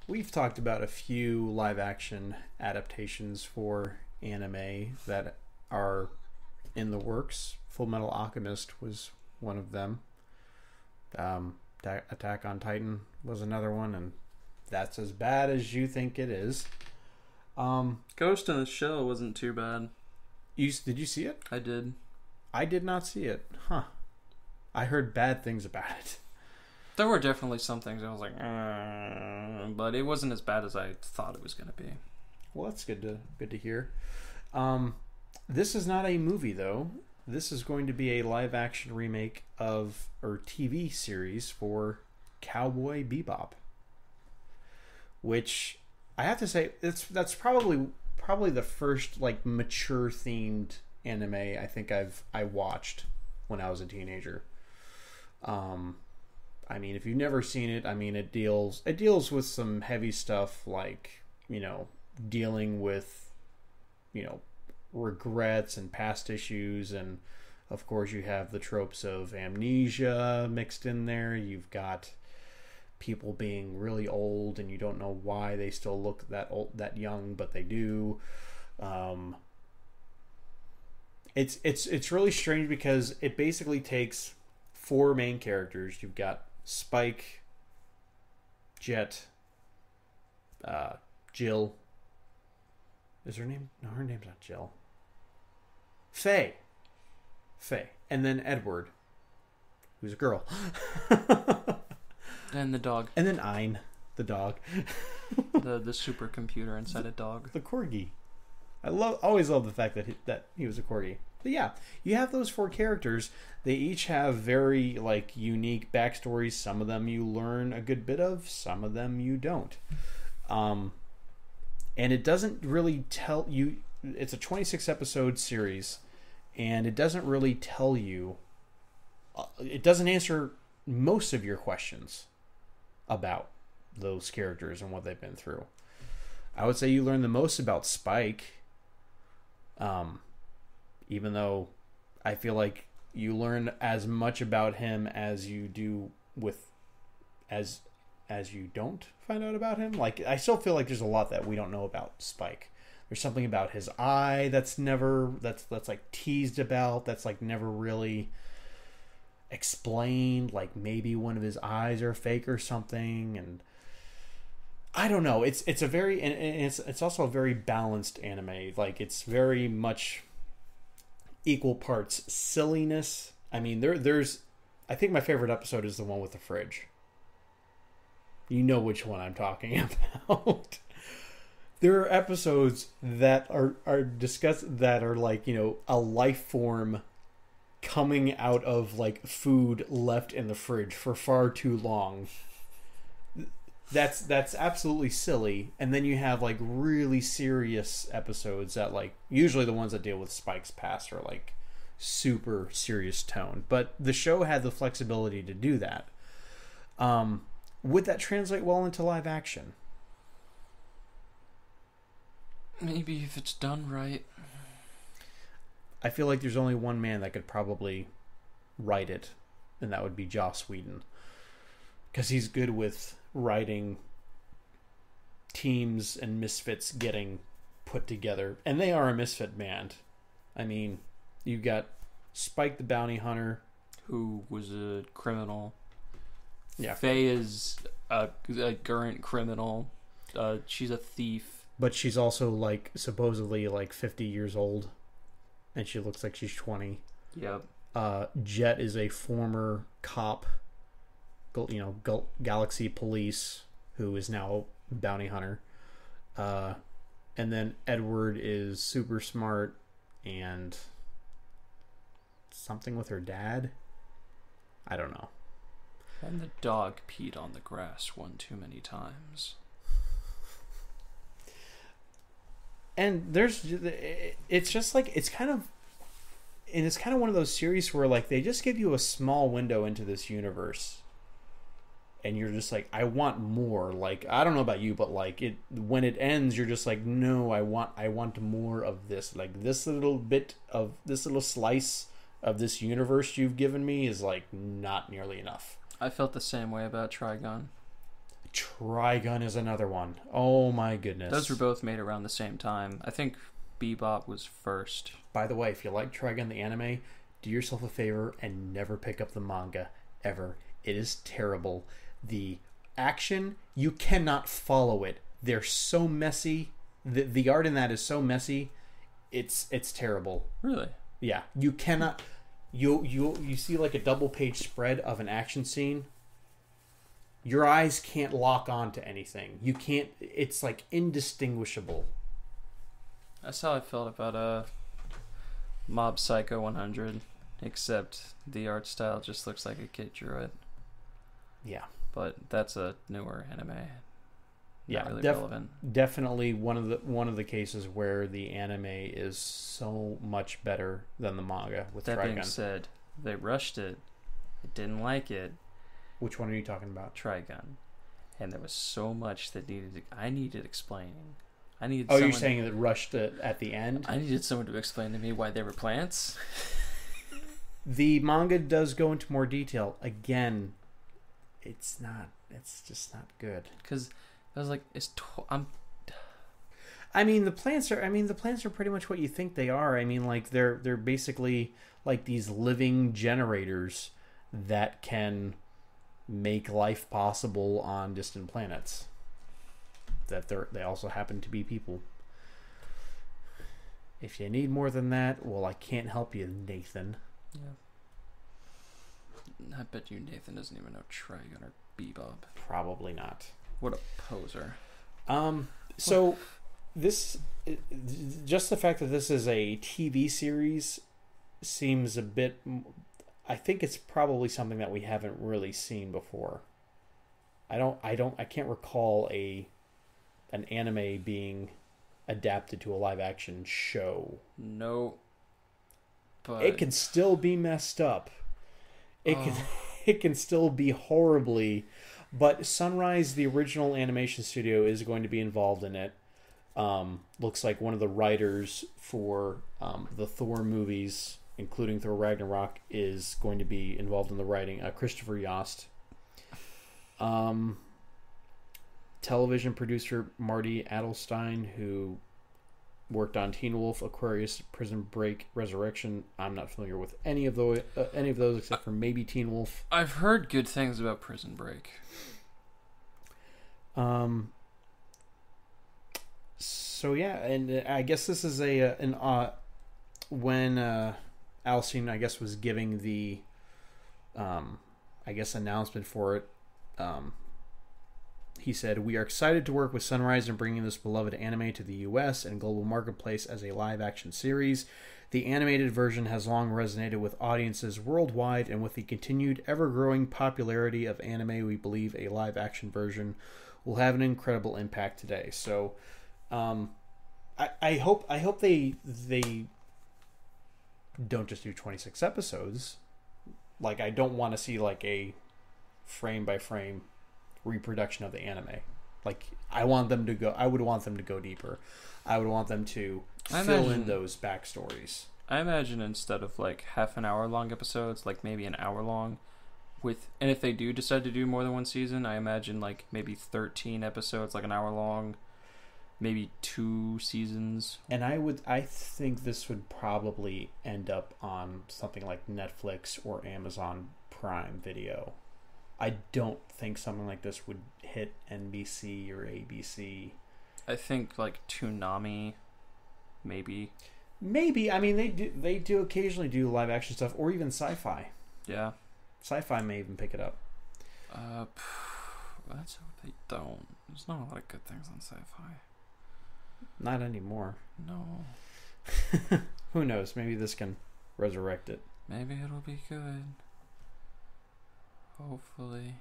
We've talked about a few live action adaptations for anime that are in the works. Full Metal Alchemist was one of them. Attack on Titan was another one, and that's as bad as you think it is. Ghost in the Shell wasn't too bad. Did you see it? I did. I did not see it. Huh. I heard bad things about it. There were definitely some things I was like, but it wasn't as bad as I thought it was going to be. Well, that's good to hear. This is not a movie, though. This is going to be a live-action remake of, or TV series for Cowboy Bebop. Which, I have to say, that's probably the first, like, mature-themed anime I think I watched when I was a teenager. I mean, if you've never seen it, I mean, it deals with some heavy stuff, like, dealing with, regrets and past issues, and of course you have the tropes of amnesia mixed in there. You've got people being really old and you don't know why they still look that young, but they do. It's really strange because it basically takes four main characters. You've got Spike, Jet, Jill. Is her name? No, her name's not Jill. Faye. And then Edward, who's a girl. And the dog. And then Ein, the dog. the supercomputer inside a dog. The corgi. I always love the fact that he was a corgi. But yeah, you have those four characters. They each have very, like, unique backstories. Some of them you learn a good bit of. Some of them you don't. And it doesn't really tell you. It's a 26 episode series, and it doesn't really tell you. It doesn't answer most of your questions about those characters and what they've been through. I would say you learn the most about Spike. Even though I feel like you learn as much about him as you do as you don't find out about him. Like, I still feel like there's a lot that we don't know about Spike. There's something about his eye that's like teased about, that's like never really explained. Like, maybe one of his eyes are fake or something, and I don't know. It's a very, and it's also a very balanced anime. Like, it's very much equal parts silliness. I mean, there's I think my favorite episode is the one with the fridge. You know which one I'm talking about. There are episodes that are discussed that are like, a life form coming out of, like, food left in the fridge for far too long. That's absolutely silly. And then you have, like, really serious episodes that, like, usually the ones that deal with Spike's past are, like, super serious tone. But the show had the flexibility to do that. Would that translate well into live action? Maybe if it's done right. I feel like there's only one man that could probably write it, and that would be Joss Whedon. Because he's good with writing teams and misfits getting put together. And they are a misfit band. I mean, you got Spike the Bounty Hunter, who was a criminal. Yeah. Faye is a current criminal. She's a thief. But she's also, like, supposedly, like, 50 years old. And she looks like she's 20. Yep. Jet is a former cop, Galaxy Police, who is now bounty hunter. And then Edward is super smart and something with her dad. I don't know. And the dog peed on the grass one too many times. And it's just like, it's kind of one of those series where, like, they just give you a small window into this universe, and you're just like, I want more. Like, I don't know about you, but, like, when it ends, you're just like, no, I want more of this. Like, this little slice of this universe you've given me is, like, not nearly enough. I felt the same way about Trigon. Trigun is another one. Oh my goodness. Those were both made around the same time. I think Bebop was first. By the way, if you like Trigun the anime, do yourself a favor and never pick up the manga ever. It is terrible. The action, you cannot follow it. They're so messy. The art in that is so messy. It's terrible. Really? Yeah, you cannot. You see like a double page spread of an action scene. Your eyes can't lock onto anything. You can't. It's like indistinguishable. That's how I felt about Mob Psycho 100, except the art style just looks like a kid drew it. Yeah, but that's a newer anime. Yeah, not really relevant. Definitely one of the cases where the anime is so much better than the manga. With that Trigun. being said, they rushed it. I didn't like it. Which one are you talking about? Trigun. And there was so much that I needed explaining. You're saying that rushed it at the end? I needed someone to explain to me why they were plants. The manga does go into more detail. Again, it's just not good. Because I was like, I mean, the plants are pretty much what you think they are. I mean, like they're basically like these living generators that can make life possible on distant planets. That they also happen to be people. If you need more than that, well, I can't help you, Nathan. Yeah. I bet you Nathan doesn't even know Trigun or Bebop. Probably not. What a poser. So this, just the fact that this is a TV series seems a bit. I think it's probably something that we haven't really seen before. I can't recall an anime being adapted to a live action show. No. But it can still be messed up. It can still be horribly. But Sunrise, the original animation studio, is going to be involved in it. Looks like one of the writers for the Thor movies, including Thor Ragnarok, is going to be involved in the writing. Christopher Yost. Television producer Marty Adelstein, who worked on Teen Wolf, Aquarius, Prison Break, Resurrection. I'm not familiar with any of those except for maybe Teen Wolf. I've heard good things about Prison Break. So yeah, and I guess this is when Alcine, I guess, was giving the announcement for it. He said, "We are excited to work with Sunrise in bringing this beloved anime to the U.S. and global marketplace as a live-action series. The animated version has long resonated with audiences worldwide, and with the continued, ever-growing popularity of anime, we believe a live-action version will have an incredible impact today." So, I hope they don't just do 26 episodes. Like, I don't want to see like a frame-by-frame reproduction of the anime. Like, I would want them to go deeper. I would want them to fill in those backstories. I imagine instead of like half an hour long episodes, like maybe an hour long, and if they do decide to do more than one season, I imagine like maybe 13 episodes, like an hour long, maybe 2 seasons. And I think this would probably end up on something like Netflix or Amazon Prime Video. I don't think something like this would hit NBC or ABC. I think like Toonami, maybe. Maybe. I mean, they do occasionally do live action stuff, or even Sci-Fi. Yeah. Sci-Fi may even pick it up. Let's hope they don't. There's not a lot of good things on Sci-Fi. Not anymore. No. Who knows? Maybe this can resurrect it. Maybe it'll be good. Hopefully.